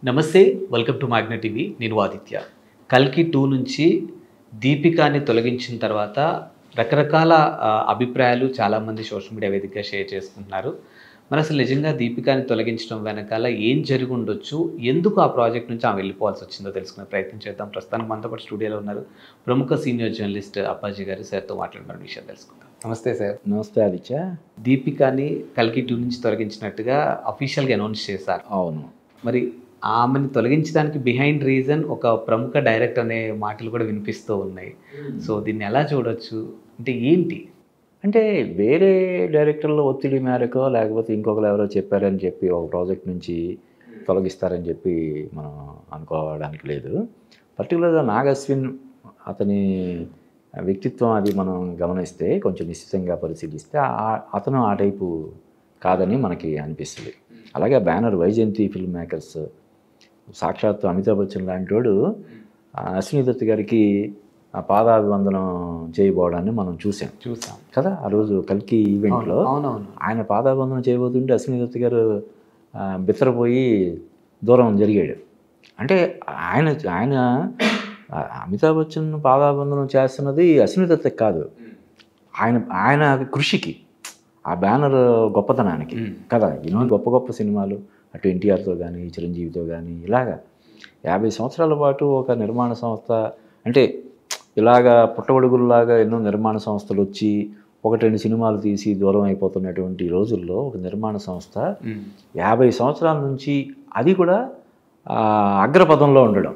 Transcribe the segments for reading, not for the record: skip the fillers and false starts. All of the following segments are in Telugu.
నమస్తే, వెల్కమ్ టు మ్యాగ్నా టీవీ. నేను ఆదిత్య. కల్కి 2 నుంచి దీపికాని తొలగించిన తర్వాత రకరకాల అభిప్రాయాలు చాలామంది సోషల్ మీడియా వేదికగా షేర్ చేసుకుంటున్నారు. మరి అసలు నిజంగా దీపికాని తొలగించడం వెనకాల ఏం జరిగి ఉండొచ్చు, ఎందుకు ఆ ప్రాజెక్ట్ నుంచి ఆమె వెళ్ళిపోవాల్సి వచ్చిందో తెలుసుకునే ప్రయత్నం చేద్దాం. ప్రస్తుతానికి మనతో పాటు స్టూడియోలో ఉన్నారు ప్రముఖ సీనియర్ జర్నలిస్ట్ అప్పాజీ గారు. సార్తో మాట్లాడిన విషయాలు తెలుసుకుందాం. నమస్తే సార్. నమస్తే ఆదిత్య. దీపికాని కల్కి 2 నుంచి తొలగించినట్టుగా అఫీషియల్గా అనౌన్స్ చేశారు. అవును. మరి ఆమెను తొలగించడానికి బిహైండ్ రీజన్ ఒక ప్రముఖ డైరెక్టర్ అనే మాటలు కూడా వినిపిస్తూ ఉన్నాయి. సో దీన్ని ఎలా చూడొచ్చు, అంటే ఏంటి? అంటే వేరే డైరెక్టర్ల ఒత్తిడి మేరకో లేకపోతే ఇంకొకరు ఎవరో చెప్పారని చెప్పి ఒక ప్రాజెక్ట్ నుంచి తొలగిస్తారని చెప్పి మనం అనుకోవడానికి లేదు. పర్టికులర్గా నాగ్ అశ్విన్ అతని వ్యక్తిత్వం అది మనం గమనిస్తే కొంచెం నిశ్చితంగా పరిశీలిస్తే అతను ఆ టైపు కాదని మనకి అనిపిస్తుంది. అలాగే బ్యానర్ వైజయంతి ఫిల్మ్ మేకర్స్ సాక్షాత్తు అమితాబ్ బచ్చన్ లాంటి వాడు అశ్విని దత్ గారికి పాదాభివందనం చేయబోవడాన్ని మనం చూసాం కదా ఆ రోజు కల్కి ఈవెంట్లో. ఆయన పాదాభివందనం చేయబోతుంటే అశ్విని దత్ గారు బిత్తరపోయి దూరం జరిగాడు. అంటే ఆయన అమితాబ్ బచ్చన్ పాదాభివందనం చేస్తున్నది అశ్విని దత్ కాదు, ఆయన కృషికి, ఆ బ్యానర్ గొప్పతనానికి కదా. ఎన్నో గొప్ప గొప్ప సినిమాలు అటు ఎన్టీఆర్తో కానీ చిరంజీవితో కానీ ఇలాగా 50 సంవత్సరాల పాటు ఒక నిర్మాణ సంస్థ, అంటే ఇలాగా పుట్టగొడుగుల్లాగా ఎన్నో నిర్మాణ సంస్థలు వచ్చి 1-2 సినిమాలు తీసి దూరం అయిపోతున్నటువంటి రోజుల్లో ఒక నిర్మాణ సంస్థ 50 సంవత్సరాల నుంచి అది కూడా అగ్రపదంలో ఉండడం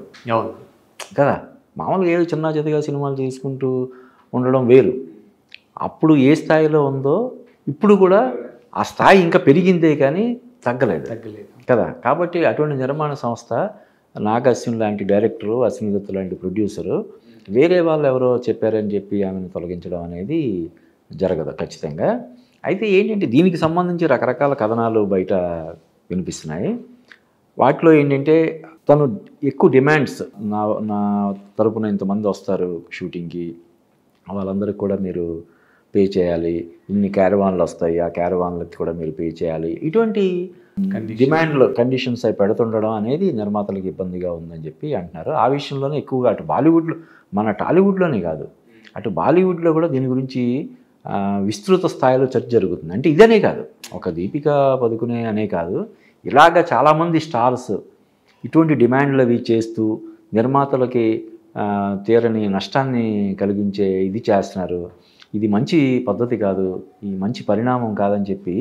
కదా. మామూలుగా ఏదో చిన్న చితగా సినిమాలు తీసుకుంటూ ఉండడం వేరు. అప్పుడు ఏ స్థాయిలో ఉందో ఇప్పుడు కూడా ఆ స్థాయి ఇంకా పెరిగిందే కానీ తగ్గలేదు కదా. కాబట్టి అటువంటి నిర్మాణ సంస్థ నాగ్ అశ్విన్ లాంటి డైరెక్టరు, అశ్విని దత్ లాంటి ప్రొడ్యూసరు వేరే వాళ్ళు ఎవరో చెప్పారని చెప్పి ఆమెను తొలగించడం అనేది జరగదు ఖచ్చితంగా. అయితే ఏంటంటే దీనికి సంబంధించి రకరకాల కథనాలు బయట వినిపిస్తున్నాయి. వాటిలో ఏంటంటే తను ఎక్కువ డిమాండ్స్, నా తరపున ఇంతమంది వస్తారు షూటింగ్కి, వాళ్ళందరికీ కూడా మీరు పే చేయాలి, ఇన్ని క్యారవాన్లు వస్తాయి, ఆ క్యారవాన్లకి కూడా మీరు పే చేయాలి, ఇటువంటి కండిషన్స్ అవి పెడుతుండడం అనేది నిర్మాతలకు ఇబ్బందిగా ఉందని చెప్పి అంటున్నారు. ఆ విషయంలోనే ఎక్కువగా అటు బాలీవుడ్లో, మన టాలీవుడ్లోనే కాదు అటు బాలీవుడ్లో కూడా దీని గురించి విస్తృత స్థాయిలో చర్చ జరుగుతుంది. అంటే ఇదనే కాదు, ఒక దీపికా పదుకునే అనే కాదు, ఇలాగ చాలామంది స్టార్స్ ఇటువంటి డిమాండ్లు అవి చేస్తూ నిర్మాతలకి తీరని నష్టాన్ని కలిగించే ఇది చేస్తున్నారు. ఇది మంచి పద్ధతి కాదు, ఈ మంచి పరిణామం కాదని చెప్పి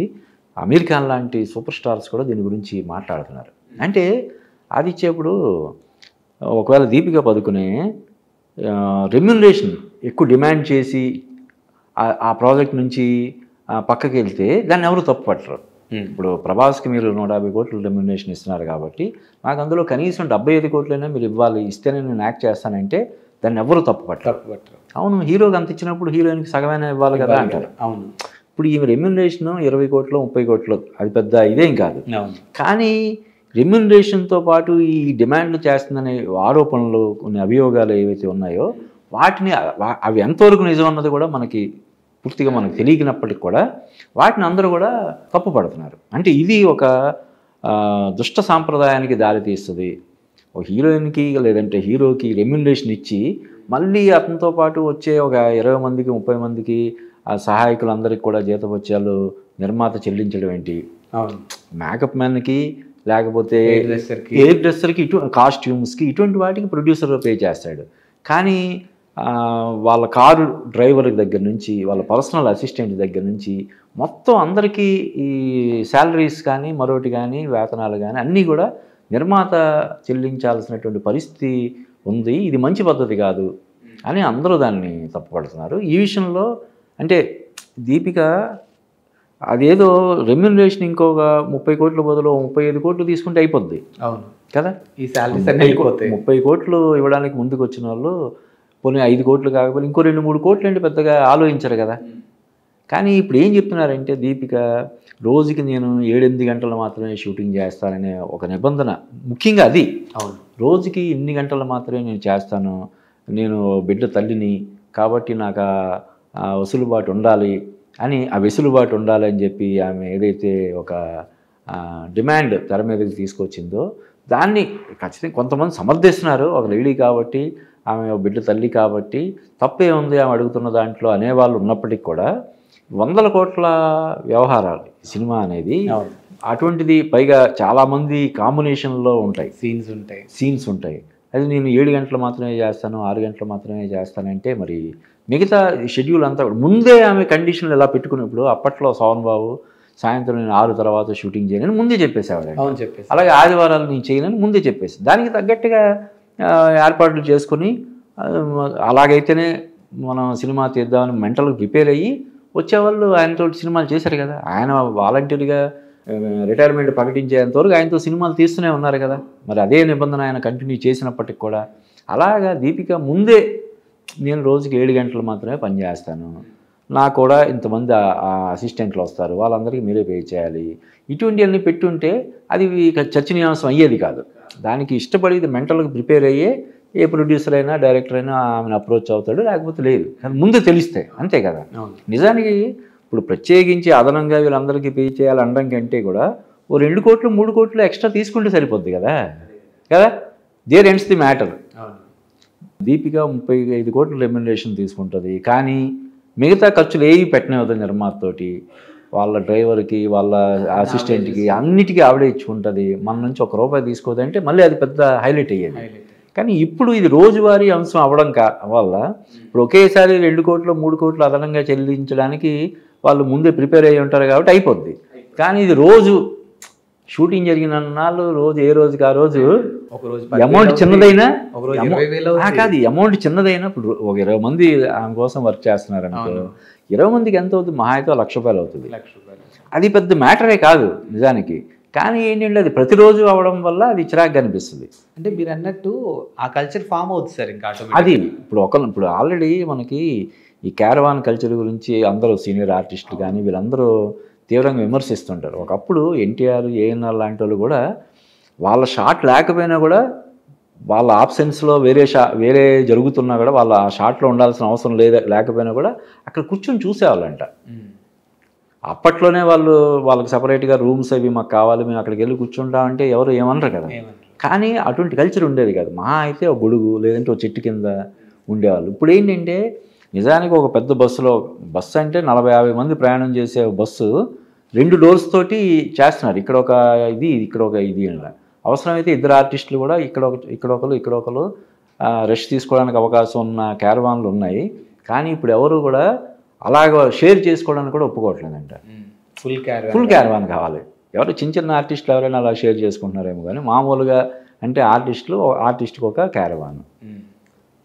అమీర్ ఖాన్ లాంటి సూపర్ స్టార్స్ కూడా దీని గురించి మాట్లాడుతున్నారు. అంటే అది ఇచ్చేప్పుడు ఒకవేళ దీపికా పదుకునే రెమ్యునరేషన్ ఎక్కువ డిమాండ్ చేసి ఆ ప్రాజెక్ట్ నుంచి పక్కకి వెళ్తే దాన్ని ఎవరు తప్పు పట్టరు. ఇప్పుడు ప్రభాస్కి మీరు 150 కోట్లు రెమ్యునరేషన్ ఇస్తున్నారు కాబట్టి నాకు అందులో కనీసం 75 కోట్లైనా మీరు ఇవ్వాలి, ఇస్తేనే నేను యాక్ట్ చేస్తానంటే దాన్ని ఎవరు తప్పు పట్టరు. అవును, హీరోకి అంత ఇచ్చినప్పుడు హీరోయిన్కి సగమైనా ఇవ్వాలి కదా అంటారు. అవును, ఇప్పుడు ఈ రెమ్యునరేషన్ 20 కోట్లు 30 కోట్లు అది పెద్ద ఇదేం కాదు. కానీ రెమ్యునరేషన్తో పాటు ఈ డిమాండ్లు చేస్తుందనే ఆరోపణలు, కొన్ని అభియోగాలు ఏవైతే ఉన్నాయో వాటిని అవి ఎంతవరకు నిజం అన్నది కూడా మనకి పూర్తిగా మనకు తెలియనప్పటికి కూడా వాటిని అందరూ కూడా తప్పు పడుతున్నారు. అంటే ఇది ఒక దుష్ట సాంప్రదాయానికి దారితీస్తుంది. ఒక హీరోయిన్కి లేదంటే హీరోకి రెమ్యునరేషన్ ఇచ్చి మళ్ళీ అతనితో పాటు వచ్చే ఒక 20 మందికి 30 మందికి ఆ సహాయకులందరికీ కూడా జీతభత్యాలు నిర్మాత చెల్లించడం ఏంటి? మేకప్ మ్యాన్కి లేకపోతే ఎయిర్ డ్రెస్సర్కి, కాస్ట్యూమ్స్కి, ఇటువంటి వాటికి ప్రొడ్యూసర్ పే చేస్తాడు. కానీ వాళ్ళ కారు డ్రైవర్ దగ్గర నుంచి వాళ్ళ పర్సనల్ అసిస్టెంట్ దగ్గర నుంచి మొత్తం అందరికీ ఈ శాలరీస్ కానీ మరొకటి కానీ వేతనాలు కానీ అన్నీ కూడా నిర్మాత చెల్లించాల్సినటువంటి పరిస్థితి ఉంది. ఇది మంచి పద్ధతి కాదు అని అందరూ దాన్ని తప్పుపడుతున్నారు. ఈ విషయంలో అంటే దీపిక అదేదో రెమ్యునరేషన్ ఇంకొక 30 కోట్ల బదులు 35 కోట్లు తీసుకుంటే అయిపోద్ది. అవును కదా. ఈ శాలరీస్ 30 కోట్లు ఇవ్వడానికి ముందుకు వచ్చిన వాళ్ళు పోనీ 5 కోట్లు కాకపోతే ఇంకో 2-3 కోట్లు అంటే పెద్దగా ఆలోచించరు కదా. కానీ ఇప్పుడు ఏం చెప్తున్నారంటే దీపిక రోజుకి నేను 7-8 గంటలు మాత్రమే షూటింగ్ చేస్తాననే ఒక నిబంధన, ముఖ్యంగా అది. అవును, రోజుకి ఇన్ని గంటలు మాత్రమే నేను చేస్తాను, నేను బిడ్డ తల్లిని కాబట్టి నాకు ఆ వెసులుబాటు ఉండాలి అని, ఆ వెసులుబాటు ఉండాలని చెప్పి ఆమె ఏదైతే ఒక డిమాండ్ తెర మీదకి తీసుకొచ్చిందో దాన్ని ఖచ్చితంగా కొంతమంది సమర్థిస్తున్నారు, ఒక లేడీ కాబట్టి, ఆమె బిడ్డ తల్లి కాబట్టి తప్పే ఉంది ఆమె అడుగుతున్న దాంట్లో అనేవాళ్ళు ఉన్నప్పటికీ కూడా 100 కోట్ల వ్యవహారాలు సినిమా అనేది. అటువంటిది పైగా చాలామంది కాంబినేషన్లో ఉంటాయి, సీన్స్ ఉంటాయి. అది నేను 7 గంటలు మాత్రమే చేస్తాను, 6 గంటలు మాత్రమే చేస్తానంటే మరి మిగతా షెడ్యూల్ అంతా ముందే ఆమె కండిషన్లు ఎలా పెట్టుకున్నప్పుడు అప్పట్లో సోహన్ బాబు సాయంత్రం నేను 6 తర్వాత షూటింగ్ చేయనని ముందే చెప్పేసేవాడు. అలాగే ఆదివారాలు నేను చేయనని ముందే చెప్పేసి దానికి తగ్గట్టుగా ఏర్పాట్లు చేసుకొని అలాగైతేనే మనం సినిమా తీద్దామని మెంటల్గా ప్రిపేర్ అయ్యి వచ్చేవాళ్ళు. ఆయనతో సినిమాలు చేశారు కదా, ఆయన వాలంటీర్గా రిటైర్మెంట్ ప్రకటించేంతవరకు ఆయనతో సినిమాలు తీస్తూనే ఉన్నారు కదా. మరి అదే నిబంధన ఆయన కంటిన్యూ చేసినప్పటికి కూడా అలాగా దీపిక ముందే నేను రోజుకి 7 గంటలు మాత్రమే పనిచేస్తాను, నాకు కూడా ఇంతమంది అసిస్టెంట్లు వస్తారు, వాళ్ళందరికీ మీరే పే చేయాలి, ఇటువంటివన్నీ పెట్టుంటే అది చర్చనీయాంశం అయ్యేది కాదు. దానికి ఇష్టపడి మెంటల్గా ప్రిపేర్ అయ్యే ఏ ప్రొడ్యూసర్ అయినా డైరెక్టర్ అయినా ఆమెను అప్రోచ్ అవుతాడు, లేకపోతే లేదు. కానీ ముందు తెలిస్తే అంతే కదా. నిజానికి ఇప్పుడు ప్రత్యేకించి అదనంగా వీళ్ళందరికీ పే చేయాలి అనడం కంటే కూడా ఓ 2 కోట్లు 3 కోట్లు ఎక్స్ట్రా తీసుకుంటే సరిపోద్ది కదా కదా. There ends the matter. Deepika 35 కోట్ల రెమ్యునరేషన్ తీసుకుంటుంది, కానీ మిగతా ఖర్చులు ఏవి పెట్టినవుతుంది నిర్మాతతోటి, వాళ్ళ డ్రైవర్కి వాళ్ళ అసిస్టెంట్కి అన్నిటికీ ఆవిడే ఇచ్చుకుంటుంది. మన నుంచి ₹1 తీసుకోదంటే మళ్ళీ అది పెద్ద హైలైట్ అయ్యేది. కానీ ఇప్పుడు ఇది రోజువారీ అంశం అవ్వడం వల్ల ఇప్పుడు ఒకేసారి 2 కోట్లు 3 కోట్లు అదనంగా చెల్లించడానికి వాళ్ళు ముందే ప్రిపేర్ అయ్యి ఉంటారు కాబట్టి అయిపోద్ది. కానీ ఇది రోజు షూటింగ్ జరిగిన నాళ్ళు రోజు ఏ రోజుకి ఆ రోజు అమౌంట్ చిన్నదైనా కాదు, అమౌంట్ చిన్నదైనా ఇప్పుడు ఒక 20 మంది ఆమె కోసం వర్క్ చేస్తున్నారు అనుకో, 20 మందికి ఎంత అవుతుంది, మహా అయితే ₹1,00,000 అవుతుంది. అది పెద్ద మ్యాటరే కాదు నిజానికి. కానీ ఏంటంటే అది ప్రతిరోజు అవడం వల్ల అది చిరాగ్గా అనిపిస్తుంది. అంటే మీరు అన్నట్టు ఆ కల్చర్ ఫామ్ అవుతుంది సార్. ఇంకా అది ఇప్పుడు ఆల్రెడీ మనకి ఈ క్యారవాన్ కల్చర్ గురించి అందరూ సీనియర్ ఆర్టిస్టులు కానీ వీళ్ళందరూ తీవ్రంగా విమర్శిస్తుంటారు. ఒకప్పుడు ఎన్టీఆర్, ఏఎన్ఆర్ లాంటి వాళ్ళు కూడా వాళ్ళ షాట్ లేకపోయినా కూడా వాళ్ళ ఆబ్సెన్స్లో వేరే జరుగుతున్నా కూడా వాళ్ళ ఆ షాట్లో ఉండాల్సిన అవసరం లేకపోయినా కూడా అక్కడ కూర్చొని చూసేవాళ్ళంట. అప్పట్లోనే వాళ్ళకి సపరేట్గా రూమ్స్ అవి మాకు కావాలి, మేము అక్కడికి వెళ్ళి కూర్చుంటామంటే ఎవరు ఏమనరు కదా. కానీ అటువంటి కల్చర్ ఉండేది కాదు. మహా అయితే ఒక గొడుగు లేదంటే ఒక చెట్టు కింద ఉండేవాళ్ళు. ఇప్పుడు ఏంటంటే నిజానికి ఒక పెద్ద బస్సు అంటే 40-50 మంది ప్రయాణం చేసే బస్సు 2 డోర్స్ తోటి చేస్తున్నారు. ఇక్కడ ఒక ఇది అలా అవసరమైతే 2 ఆర్టిస్టులు కూడా ఇక్కడొకరు రెస్ట్ తీసుకోవడానికి అవకాశం ఉన్న క్యారవాన్లు ఉన్నాయి. కానీ ఇప్పుడు ఎవరు కూడా అలాగ షేర్ చేసుకోవడానికి కూడా ఒప్పుకోవట్లేదంట. ఫుల్ క్యారవాన్ కావాలి. ఎవరు చిన్న ఆర్టిస్టులు ఎవరైనా అలా షేర్ చేసుకుంటున్నారేమో కానీ మామూలుగా అంటే ఆర్టిస్ట్కి ఒక క్యారవాన్.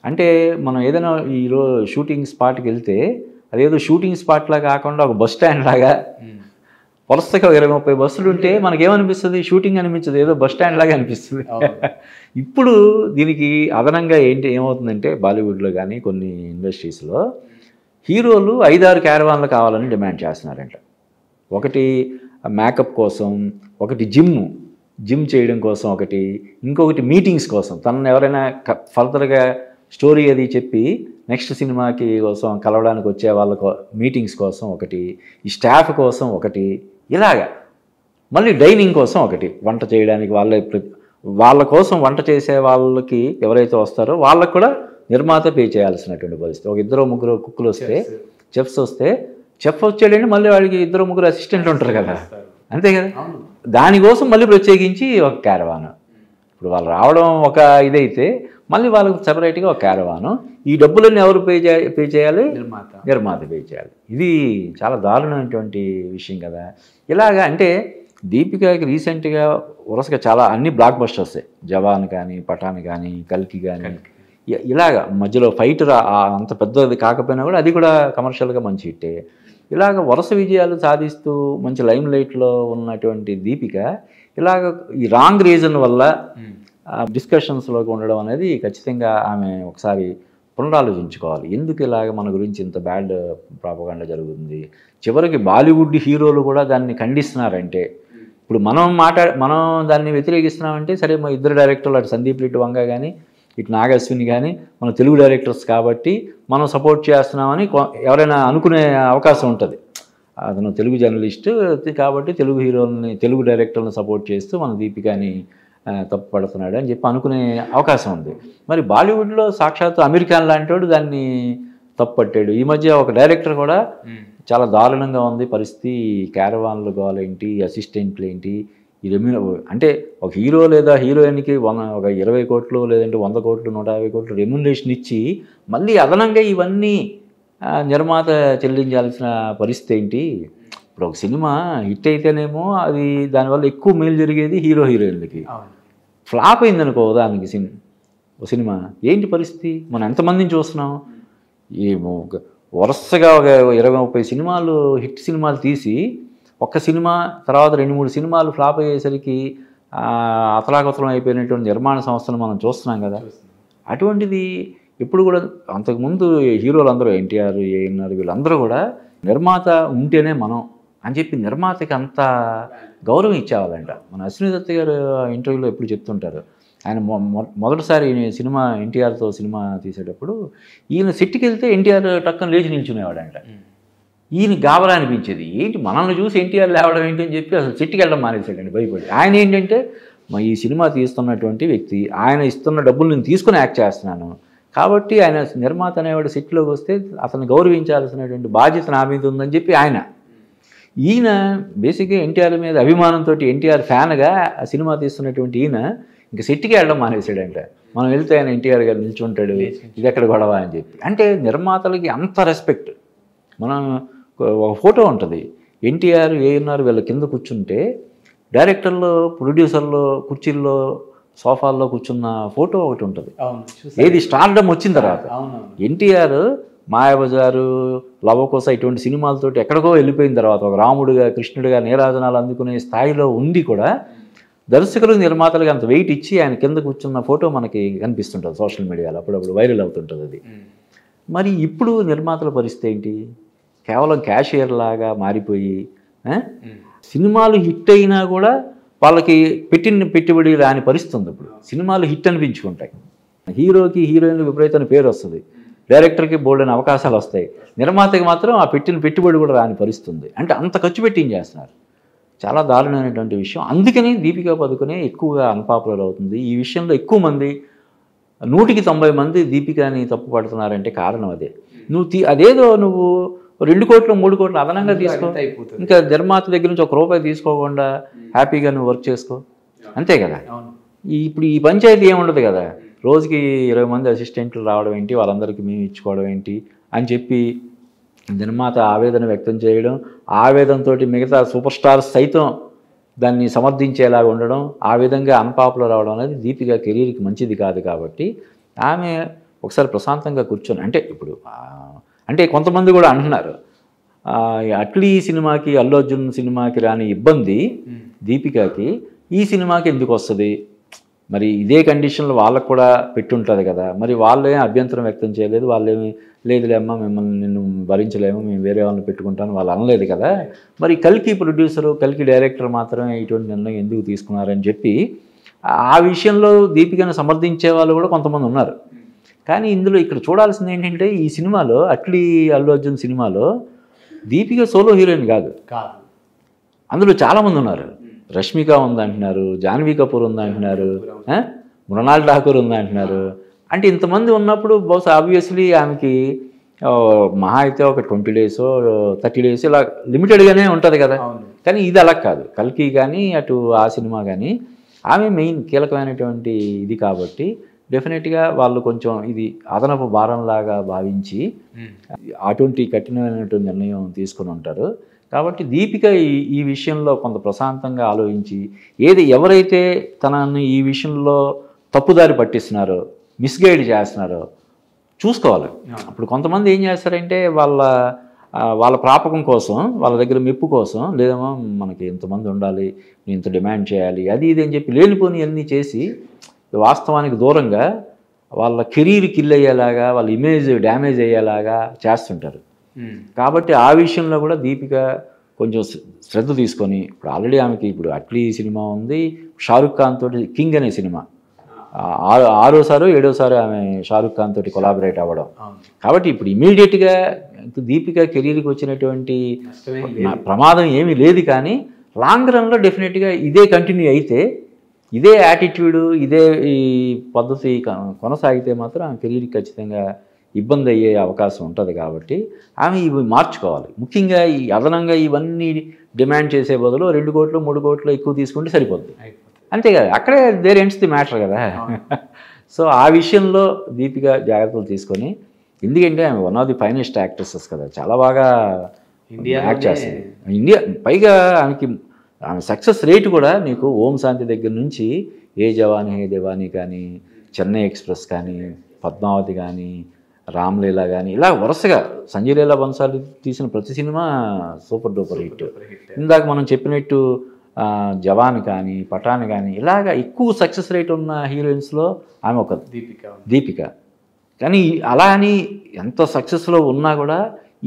అంటే మనం ఏదైనా ఈరోజు షూటింగ్ స్పాట్కి వెళ్తే అదేదో షూటింగ్ స్పాట్లా కాకుండా ఒక బస్ స్టాండ్ లాగా వరుసగా 20-30 బస్సులు ఉంటే మనకేమనిపిస్తుంది, షూటింగ్ అనిపించదు, ఏదో బస్ స్టాండ్ లాగా అనిపిస్తుంది. ఇప్పుడు దీనికి అదనంగా ఏమవుతుందంటే బాలీవుడ్లో కానీ కొన్ని ఇండస్ట్రీస్లో హీరోలు 5-6 క్యారవాన్లు కావాలని డిమాండ్ చేస్తున్నారంట. ఒకటి మేకప్ కోసం, ఒకటి జిమ్ చేయడం కోసం, ఇంకొకటి మీటింగ్స్ కోసం, తనను ఎవరైనా ఫర్దర్గా స్టోరీ అది చెప్పి నెక్స్ట్ సినిమాకి కోసం కలవడానికి వచ్చే వాళ్ళకు మీటింగ్స్ కోసం ఒకటి, ఈ స్టాఫ్ కోసం ఒకటి, ఇలాగా మళ్ళీ డైనింగ్ కోసం ఒకటి, వంట చేయడానికి వాళ్ళ కోసం వంట చేసే వాళ్ళకి ఎవరైతే వస్తారో వాళ్ళకు కూడా నిర్మాత పే చేయాల్సినటువంటి పరిస్థితి. ఒక 2-3 కుక్కులు వస్తే, చెఫ్స్ వస్తే చెఫ్ వచ్చాడండి, మళ్ళీ వాడికి 2-3 అసిస్టెంట్లు ఉంటారు కదా, అంతే కదా. దానికోసం మళ్ళీ ప్రత్యేకించి ఒక క్యారవాన్. ఇప్పుడు వాళ్ళు రావడం ఒక ఇదైతే మళ్ళీ వాళ్ళకి సపరేట్గా ఒక క్యారవాను. ఈ డబ్బులన్నీ ఎవరు పే చేయాలి? నిర్మాత పే చేయాలి. ఇది చాలా దారుణమైనటువంటి విషయం కదా. ఇలాగా అంటే దీపికకి రీసెంట్గా వరుసగా చాలా అన్ని బ్లాక్ బస్టర్స్, జవాన్ కానీ, పఠాన్ కానీ, కల్కి కానీ, ఇలాగ మధ్యలో ఫైటర్ అంత పెద్దది కాకపోయినా కూడా అది కూడా కమర్షియల్గా మంచి హిట్టే. ఇలాగ వరుస విజయాలు సాధిస్తూ మంచి లైమ్ లైట్లో ఉన్నటువంటి దీపిక ఇలాగ ఈ రాంగ్ రీజన్ వల్ల డిస్కషన్స్లోకి ఉండడం అనేది ఖచ్చితంగా ఆమె ఒకసారి పునరాలోచించుకోవాలి. ఎందుకు ఇలాగ మన గురించి ఇంత బ్యాడ్ ప్రాపగాండా జరుగుతుంది? చివరికి బాలీవుడ్ హీరోలు కూడా దాన్ని ఖండిస్తున్నారంటే, ఇప్పుడు మనం దాన్ని వ్యతిరేకిస్తున్నామంటే సరే, మా 2 డైరెక్టర్లు అటు సందీప్ రెడ్డి వంగ కానీ ఇటు నాగశ్విని కానీ మన తెలుగు డైరెక్టర్స్ కాబట్టి మనం సపోర్ట్ చేస్తున్నామని ఎవరైనా అనుకునే అవకాశం ఉంటుంది. అతను తెలుగు జర్నలిస్టు కాబట్టి తెలుగు హీరోలని, తెలుగు డైరెక్టర్లను సపోర్ట్ చేస్తూ మన దీపికని తప్పు పడుతున్నాడు అని చెప్పి అనుకునే అవకాశం ఉంది. మరి బాలీవుడ్లో సాక్షాత్తు అమీర్ ఖాన్ లాంటి వాడు దాన్ని తప్పు పట్టాడు. ఈ మధ్య ఒక డైరెక్టర్ కూడా చాలా దారుణంగా ఉంది పరిస్థితి, క్యారవాన్లు గోలేంటి, అసిస్టెంట్లు ఏంటి, ఈ అంటే ఒక హీరో లేదా హీరోయిన్కి ఒక 20 కోట్లు లేదంటే 100 కోట్లు 150 కోట్లు రెమ్యునరేషన్ ఇచ్చి మళ్ళీ అదనంగా ఇవన్నీ నిర్మాత చెల్లించాల్సిన పరిస్థితి ఏంటి? ఇప్పుడు ఒక సినిమా హిట్ అయితేనేమో అది దానివల్ల ఎక్కువ మేలు జరిగేది హీరో హీరోయిన్లకి. ఫ్లాప్ అయిందనుకో దానికి సినిమా ఏంటి పరిస్థితి? మనం ఎంతమందిని చూస్తున్నాం? ఏమో వరుసగా ఒక 20-30 సినిమాలు హిట్ సినిమాలు తీసి ఒక్క సినిమా తర్వాత 2-3 సినిమాలు ఫ్లాప్ అయ్యేసరికి అతలాకుతలం అయిపోయినటువంటి నిర్మాణ సంస్థలు మనం చూస్తున్నాం కదా. అటువంటిది ఇప్పుడు కూడా అంతకుముందు హీరోలందరూ ఎన్టీఆర్, ఏఎన్ఆర్ వీళ్ళందరూ కూడా నిర్మాత ఉంటేనే మనం అని చెప్పి నిర్మాతకి అంత గౌరవం ఇచ్చేవాళ్ళంట. మన అశ్విని దత్ గారు ఇంటర్వ్యూలో ఎప్పుడు చెప్తుంటారు, ఆయన మొదటిసారి సినిమా ఎన్టీఆర్తో సినిమా తీసేటప్పుడు ఈయన సెట్కి వెళ్తే ఎన్టీఆర్ టక్కన లేచి నిల్చునేవాడంట. ఈయన గాబరా అనిపించేది, ఏంటి మనల్ని చూసి ఎన్టీఆర్ లేవడం ఏంటి అని చెప్పి అసలు సెట్కి వెళ్ళడం మానేసాడండి భయపడి. ఆయన ఏంటంటే ఈ సినిమా తీస్తున్నటువంటి వ్యక్తి, ఆయన ఇస్తున్న డబ్బులు నేను తీసుకుని యాక్ట్ చేస్తున్నాను కాబట్టి ఆయన నిర్మాత అనేవాడు సెట్లోకి వస్తే అతను గౌరవించాల్సినటువంటి బాధ్యత నా మీద ఉందని చెప్పి ఈయన బేసిక్గా ఎన్టీఆర్ మీద అభిమానంతో ఎన్టీఆర్ ఫ్యాన్గా ఆ సినిమా తీస్తున్నటువంటి ఈయన ఇంకా సెట్కి వెళ్ళడం మానేసాడంట. మనం వెళ్తే ఆయన ఎన్టీఆర్ గారు నిల్చుంటాడు, ఇది ఎక్కడ గొడవ అని చెప్పి. అంటే నిర్మాతలకి అంత రెస్పెక్ట్. మనం ఒక ఫోటో ఉంటుంది, ఎన్టీఆర్ ఏఎన్ఆర్ వీళ్ళ కింద కూర్చుంటే డైరెక్టర్లు ప్రొడ్యూసర్లు కుర్చీల్లో సోఫాల్లో కూర్చున్న ఫోటో ఒకటి ఉంటుంది. ఏది స్టార్డమ్ వచ్చిన తర్వాత ఎన్టీఆర్ మాయాబజారు, లవకోస ఇటువంటి సినిమాలతోటి ఎక్కడికో వెళ్ళిపోయిన తర్వాత ఒక రాముడుగా కృష్ణుడిగా నీరాజనాలు అందుకునే స్థాయిలో ఉండి కూడా దర్శకులకు నిర్మాతలకు అంత వెయిట్ ఇచ్చి ఆయన కింద కూర్చున్న ఫోటో మనకి కనిపిస్తుంటుంది సోషల్ మీడియాలో, అప్పుడప్పుడు వైరల్ అవుతుంటుంది అది. మరి ఇప్పుడు నిర్మాతల పరిస్థితి ఏంటి? కేవలం క్యాషియర్ లాగా మారిపోయి సినిమాలు హిట్ అయినా కూడా వాళ్ళకి పెట్టిన పెట్టుబడి రాని పరిస్థితి ఉంది. ఇప్పుడు సినిమాలు హిట్ అనిపించుకుంటాయి, హీరోకి హీరోయిన్కి విపరీతమైన పేరు వస్తుంది, డైరెక్టర్కి బోల్డైన అవకాశాలు వస్తాయి, నిర్మాతకి మాత్రం ఆ పెట్టిన పెట్టుబడి కూడా రాని పరిస్థితి ఉంది. అంటే అంత ఖర్చు పెట్టి ఏం చేస్తున్నారు? చాలా దారుణమైనటువంటి విషయం. అందుకని దీపికా పదుకొనే ఎక్కువగా అన్పాపులర్ అవుతుంది. ఈ విషయంలో ఎక్కువ మంది 100కి 90 మంది దీపికాని తప్పు పడుతున్నారంటే కారణం అదే. అదేదో నువ్వు 2 కోట్లు 3 కోట్లు అదనంగా తీసుకో, ఇంకా నిర్మాత దగ్గర నుంచి ₹1 తీసుకోకుండా హ్యాపీగా నువ్వు వర్క్ చేసుకో, అంతే కదా. ఇప్పుడు ఈ పంచాయతీ ఏముండదు కదా, రోజుకి 20 మంది అసిస్టెంట్లు రావడం ఏంటి, వాళ్ళందరికీ మేము ఇచ్చుకోవడం ఏంటి అని చెప్పి నిర్మాత ఆవేదన వ్యక్తం చేయడం, ఆవేదనతో మిగతా సూపర్ స్టార్స్ సైతం దాన్ని సమర్థించేలాగా ఉండడం, ఆ విధంగా అన్పాపులర్ అవడం అనేది దీపిక కెరీర్కి మంచిది కాదు. కాబట్టి ఆమె ఒకసారి ప్రశాంతంగా కూర్చొని, అంటే ఇప్పుడు అంటే కొంతమంది కూడా అంటున్నారు అట్లీ సినిమాకి అల్లు అర్జున్ సినిమాకి రాని ఇబ్బంది దీపికకి ఈ సినిమాకి ఎందుకు వస్తుంది? మరి ఇదే కండిషన్లో వాళ్ళకు కూడా పెట్టుంటుంది కదా, మరి వాళ్ళే అభ్యంతరం వ్యక్తం చేయలేదు, వాళ్ళేమి లేదులేమ్మా మిమ్మల్ని నిన్ను భరించలేము మేము వేరే వాళ్ళని పెట్టుకుంటాను వాళ్ళు అనలేదు కదా. మరి కల్కి ప్రొడ్యూసరు కల్కి డైరెక్టర్ మాత్రమే ఇటువంటి నిర్ణయం ఎందుకు తీసుకున్నారని చెప్పి ఆ విషయంలో దీపికను సమర్థించే వాళ్ళు కూడా కొంతమంది ఉన్నారు. కానీ ఇందులో ఇక్కడ చూడాల్సింది ఏంటంటే ఈ సినిమాలో అట్లీ అల్లు అర్జున్ సినిమాలో దీపిక సోలో హీరోయిన్ కాదు, అందులో చాలామంది ఉన్నారు. రష్మిక ఉందంటున్నారు, జాన్వీ కపూర్ ఉందంటున్నారు, మృణాల్ ఠాకూర్ ఉందంటున్నారు. అంటే ఇంతమంది ఉన్నప్పుడు బహుశా ఆబ్వియస్లీ ఆమెకి మహా అయితే ఒక 20 days 30 days ఇలా లిమిటెడ్గానే ఉంటుంది కదా. కానీ ఇది అలా కాదు, కల్కి కానీ అటు ఆ సినిమా కానీ ఆమె మెయిన్ కీలకమైనటువంటి ఇది కాబట్టి డెఫినెట్గా వాళ్ళు కొంచెం ఇది అదనపు భారంలాగా భావించి అటువంటి కఠినమైనటువంటి నిర్ణయం తీసుకొని ఉంటారు. కాబట్టి దీపిక ఈ విషయంలో కొంత ప్రశాంతంగా ఆలోచించి ఎవరైతే తనని ఈ విషయంలో తప్పుదారి పట్టిస్తున్నారో మిస్గైడ్ చేస్తున్నారో చూసుకోవాలి. అప్పుడు కొంతమంది ఏం చేస్తారంటే వాళ్ళ ప్రాపకం కోసం, వాళ్ళ దగ్గర మెప్పు కోసం, లేదేమో మనకి ఇంతమంది ఉండాలి, ఇంత డిమాండ్ చేయాలి, అది ఇది అని చెప్పి లేనిపోని అన్నీ చేసి వాస్తవానికి దూరంగా వాళ్ళ కెరీర్ కిల్ అయ్యేలాగా, వాళ్ళ ఇమేజ్ డ్యామేజ్ అయ్యేలాగా చేస్తుంటారు. కాబట్టి ఆ విషయంలో కూడా దీపిక కొంచెం శ్రద్ధ తీసుకొని, ఇప్పుడు ఆల్రెడీ ఆమెకి ఇప్పుడు అట్లీ సినిమా ఉంది, షారుఖ్ ఖాన్ తోటి కింగ్ అనే సినిమా 6వ 7వ ఆమె షారుఖ్ ఖాన్ తోటి కొలాబరేట్ అవ్వడం. కాబట్టి ఇప్పుడు ఇమీడియట్గా దీపిక కెరీర్కి వచ్చినటువంటి ప్రమాదం ఏమీ లేదు. కానీ లాంగ్ రన్లో డెఫినెట్గా ఇదే కంటిన్యూ అయితే ఇదే యాటిట్యూడు ఇదే ఈ పద్ధతి కొనసాగితే మాత్రం ఆమె కెరీర్కి ఖచ్చితంగా ఇబ్బంది అయ్యే అవకాశం ఉంటుంది కాబట్టి ఆమె ఇవి మార్చుకోవాలి. ముఖ్యంగా ఈ అదనంగా ఇవన్నీ డిమాండ్ చేసే బదులు 2 కోట్లు 3 కోట్లు ఎక్కువ తీసుకుంటే సరిపోద్ది. అంతే కదా, అక్కడే దేర్ ఎండ్స్ ది మ్యాటర్ కదా. సో ఆ విషయంలో దీపిక జాగ్రత్తలు తీసుకొని, ఎందుకంటే ఆమె one of the finest actresses కదా, చాలా బాగా యాక్ట్ చేస్తుంది ఇండియా. పైగా ఆమె సక్సెస్ రేట్ కూడా నీకు ఓం శాంతి దగ్గర నుంచి ఏ జవానీ హే దివానీ కానీ, చెన్నై ఎక్స్ప్రెస్ కానీ, పద్మావతి కానీ, రామ్లీలా కానీ, ఇలా వరుసగా సంజయ్ లీలా బన్సాలి తీసిన ప్రతి సినిమా సూపర్ డూపర్ హిట్. ఇందాక మనం చెప్పినట్టు జవాన్ కానీ, పఠాన్ కానీ, ఇలాగ ఎక్కువ సక్సెస్ రేట్ ఉన్న హీరోయిన్స్లో ఆమె ఒక దీపిక. కానీ అలా అని ఎంత సక్సెస్లో ఉన్నా కూడా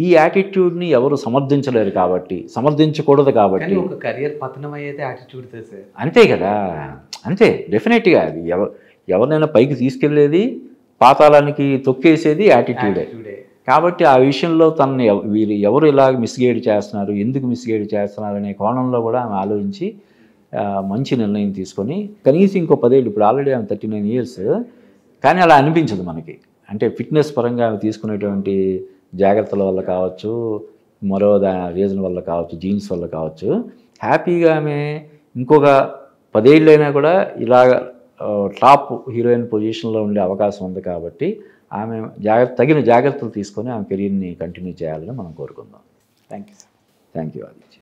ఈ యాటిట్యూడ్ని ఎవరు సమర్థించలేరు కాబట్టి, సమర్థించకూడదు కాబట్టి. ఒక కెరియర్ పతనం అయ్యేది యాటిట్యూడ్ చేసే. అంతే కదా, అంతే డెఫినెట్గా. అది ఎవరినైనా పైకి తీసుకెళ్లేది, పాతాళానికి తొక్కేసేది యాటిట్యూడే. కాబట్టి ఆ విషయంలో తనని వీళ్ళు ఎవరు ఇలా మిస్గైడ్ చేస్తున్నారు, ఎందుకు మిస్గైడ్ చేస్తున్నారు అనే కోణంలో కూడా ఆమె ఆలోచించి మంచి నిర్ణయం తీసుకొని, కనీసం ఇంకో 10 ఏళ్ళు, ఇప్పుడు ఆల్రెడీ ఆమె 39 years, కానీ అలా అనిపించదు మనకి. అంటే ఫిట్నెస్ పరంగా ఆమె తీసుకునేటువంటి జాగ్రత్తల వల్ల కావచ్చు, మరో రీజన్ వల్ల కావచ్చు, జీన్స్ వల్ల కావచ్చు, హ్యాపీగా ఆమె ఇంకొక 10 ఏళ్ళైనా కూడా ఇలాగ టాప్ హీరోయిన్ పొజిషన్లో ఉండే అవకాశం ఉంది. కాబట్టి ఆమె తగిన జాగ్రత్తలు తీసుకొని ఆమె కెరీర్ని కంటిన్యూ చేయాలని మనం కోరుకుందాం. Thank you sir. Thank you Aditya.